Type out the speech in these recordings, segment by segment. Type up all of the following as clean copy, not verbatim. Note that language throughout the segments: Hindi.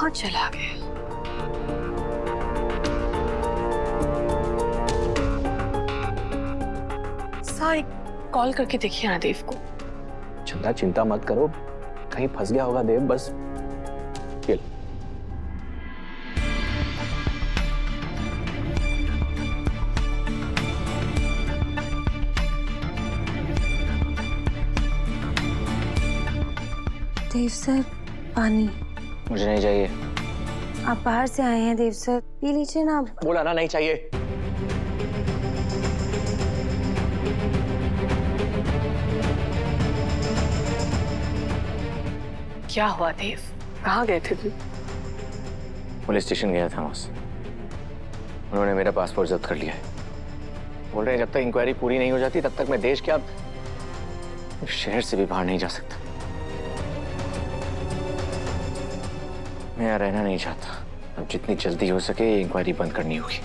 कहाँ चला गया? साई कॉल करके देखिए ना देव को। चंदा चिंता मत करो, कहीं फंस गया होगा देव, बस ये लो। देव सर, पानी। मुझे नहीं चाहिए। आप बाहर से आए हैं देव सर, पी लीजिए ना। बोला ना नहीं चाहिए। क्या हुआ देव? कहाँ गए थे तुम? पुलिस स्टेशन गया था वहां से। उन्होंने मेरा पासपोर्ट जब्त कर लिया है। बोल रहे हैं जब तक इंक्वायरी पूरी नहीं हो जाती तब तक मैं देश क्या शहर से भी बाहर नहीं जा सकता। मैं यहाँ रहना नहीं चाहता। अब जितनी जल्दी हो सके ये इंक्वायरी बंद करनी होगी।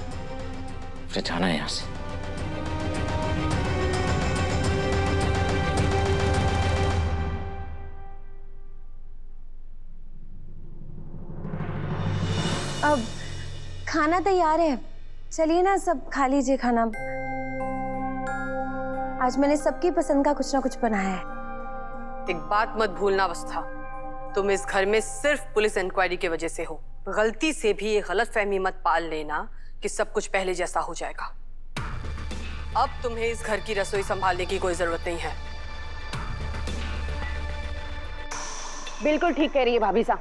मुझे जाना है यहाँ से। अब खाना तैयार है, चलिए ना सब खा लीजिए खाना। आज मैंने सबकी पसंद का कुछ ना कुछ बनाया है। एक बात मत भूलना अवस्था, तुम इस घर में सिर्फ पुलिस इंक्वायरी की वजह से हो। गलती से भी ये गलतफहमी मत पाल लेना कि सब कुछ पहले जैसा हो जाएगा। अब तुम्हें इस घर की रसोई संभालने की कोई जरूरत नहीं है। बिल्कुल ठीक कह रही है भाभी साहब।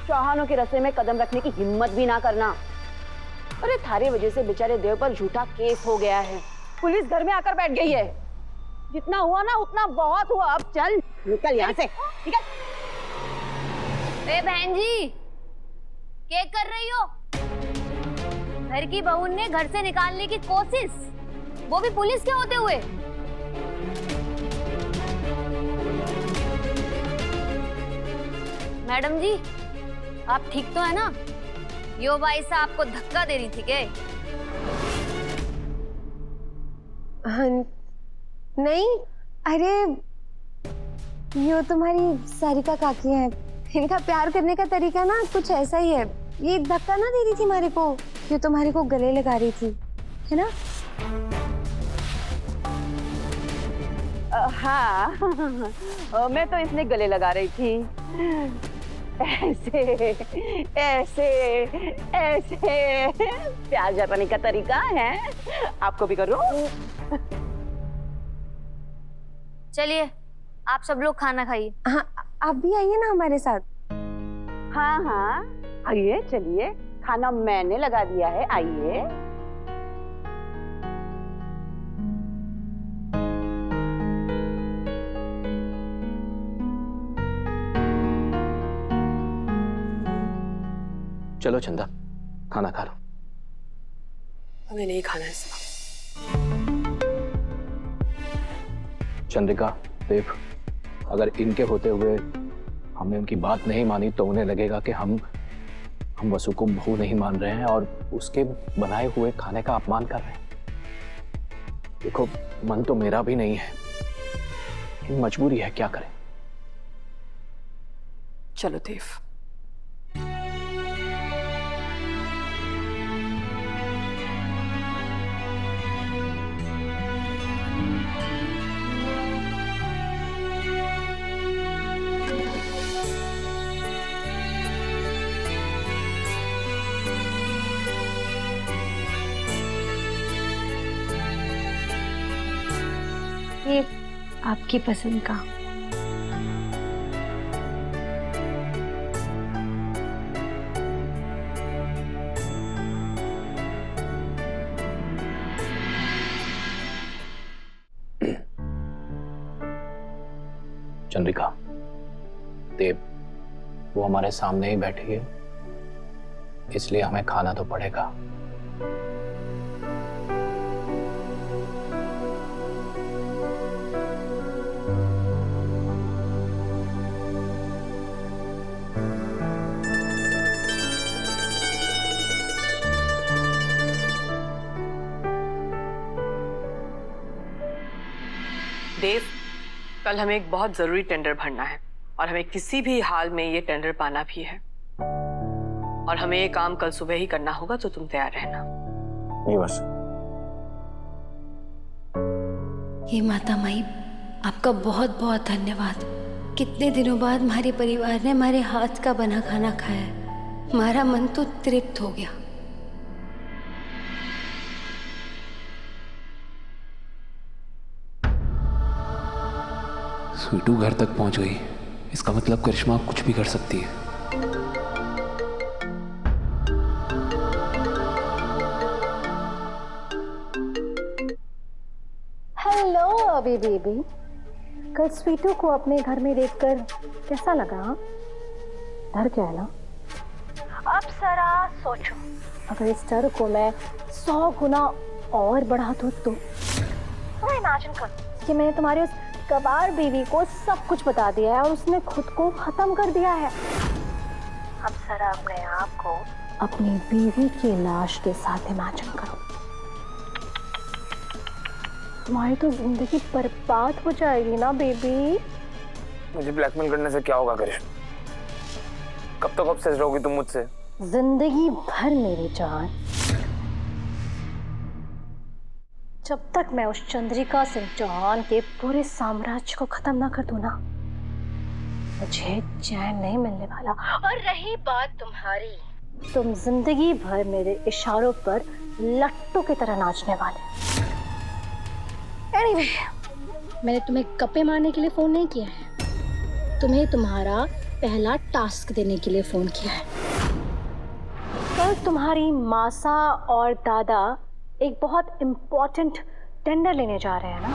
चौहानों के रसोई में कदम रखने की हिम्मत भी ना करना। अरे थारे वजह से बेचारे देव पर झूठा केस हो गया है। पुलिस घर में आकर बैठ गई है। जितना हुआ ना उतना बहुत हुआ। अब चल निकल यहाँ से। ठीक है? ए बहन जी, क्या कर रही हो? घर की बहू ने घर से निकालने की कोशिश, वो भी पुलिस के होते हुए। मैडम जी, आप ठीक तो है ना? यो भाई साहब आपको धक्का दे रही थी क्या? हाँ, नहीं, अरे ये तुम्हारी सारिका काकी है। इनका प्यार करने का तरीका ना कुछ ऐसा ही है। ये धक्का ना दे रही थी हमारे को, ये तुम्हारे को गले लगा रही थी, है ना? हाँ मैं तो इसलिए गले लगा रही थी। ऐसे ऐसे ऐसे प्यार जताने का तरीका है। आपको भी करूं? चलिए आप सब लोग खाना खाइए। हाँ, आप भी आइए ना हमारे साथ। हाँ हाँ आइए, चलिए खाना मैंने लगा दिया है, आइए। चलो चंदा, खाना खा लो। हमें नहीं खाना है इसका। चंद्रिका, देव, अगर इनके होते हुए हमने उनकी बात नहीं मानी तो उन्हें लगेगा कि हम वसु को बहू नहीं मान रहे हैं और उसके बनाए हुए खाने का अपमान कर रहे हैं। देखो, मन तो मेरा भी नहीं है, लेकिन मजबूरी है, क्या करें। चलो देव। ये आपकी पसंद का। चंद्रिका, देव, वो हमारे सामने ही बैठी है, इसलिए हमें खाना तो पड़ेगा। देव, कल हमें एक बहुत जरूरी टेंडर भरना है और हमें किसी भी हाल में ये टेंडर पाना भी है। और हमें ये काम कल सुबह ही करना होगा, तो तुम तैयार रहना। नहीं बस। हे माता माई, आपका बहुत बहुत धन्यवाद। कितने दिनों बाद हमारे परिवार ने हमारे हाथ का बना खाना खाया है। हमारा मन तो तृप्त हो गया। स्वीटू घर तक पहुंच गई। इसका मतलब करिश्मा अब कुछ भी कर सकती है। हेलो अभी बेबी, कल स्वीटू को अपने घर में देखकर कैसा लगा? डर गया ना? अब जरा सोचो, अगर इस डर को मैं 100 गुना और बढ़ा दूं तो इमेजिन कर कि मैंने तुम्हारी उस गवार बीवी को सब कुछ बता दिया है और उसने खुद को खत्म कर दिया है। अब जरा अपने आप को अपनी बीवी की लाश के साथ इमेजिन करो। तुम्हारी तो जिंदगी बर्बाद हो जाएगी ना बेबी। मुझे ब्लैकमेल करने से क्या होगा करिश्मा? कब तक ऑब्सेस्ड रहोगी तुम मुझसे? जिंदगी भर मेरी जान, जब तक मैं उस चंद्रिका सिंह चौहान के पूरे साम्राज्य को खत्म ना कर दूं ना, मुझे चैन नहीं मिलने वाला। और रही बात तुम्हारी, तुम जिंदगी भर मेरे इशारों पर लट्टू की तरह नाचने वाले। Anyway, मैंने तुम्हें गप्पे मारने के लिए फोन नहीं किया है, तुम्हें तुम्हारा पहला टास्क देने के लिए फोन किया है। कल तुम्हारी मासा और दादा एक बहुत इम्पोर्टेंट टेंडर लेने जा रहे हैं ना,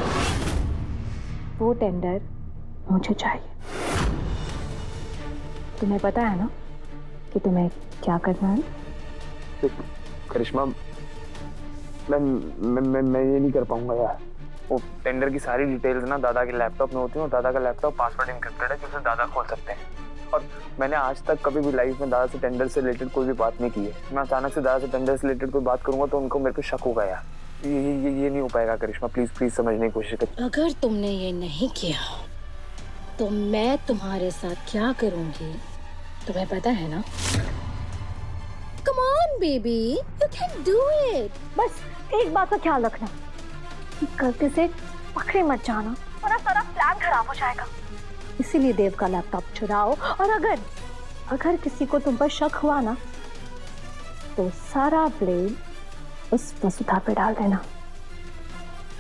वो टेंडर मुझे चाहिए। तुम्हें पता है ना कि तुम्हें क्या करना है? करिश्मा, मैं ये नहीं कर पाऊंगा यार। वो टेंडर की सारी डिटेल्स ना दादा के लैपटॉप में होती है और दादा का लैपटॉप पासवर्ड एनक्रिप्टेड है, जिसे दादा खोल सकते हैं। और मैंने आज तक कभी भी लाइफ में दादा से टेंडर से रिलेटेड कोई भी बात नहीं की है। मैं अचानक से दादा से टेंडर से रिलेटेड कोई बात करूंगा तो उनको मेरे पे शक होगा यार। ये नहीं हो पाएगा करिश्मा, प्लीज समझने की कोशिश कर। अगर तुमने ये नहीं किया तो मैं तुम्हारे साथ क्या करूंगी तुम्हें पता है ना? Come on baby, you can do it। बस एक बात का ख्याल रखना, गलती से पकड़े मत जाना वरना सारा प्लान खराब हो जाएगा। इसीलिए देव का लैपटॉप चुराओ, और अगर किसी को तुम पर शक हुआ ना तो सारा ब्लेम उस वसुधा पे डाल देना,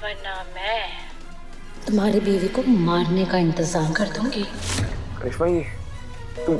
वरना मैं तुम्हारी बीवी को मारने का इंतजाम कर दूंगी। करिश्मा, ये तुम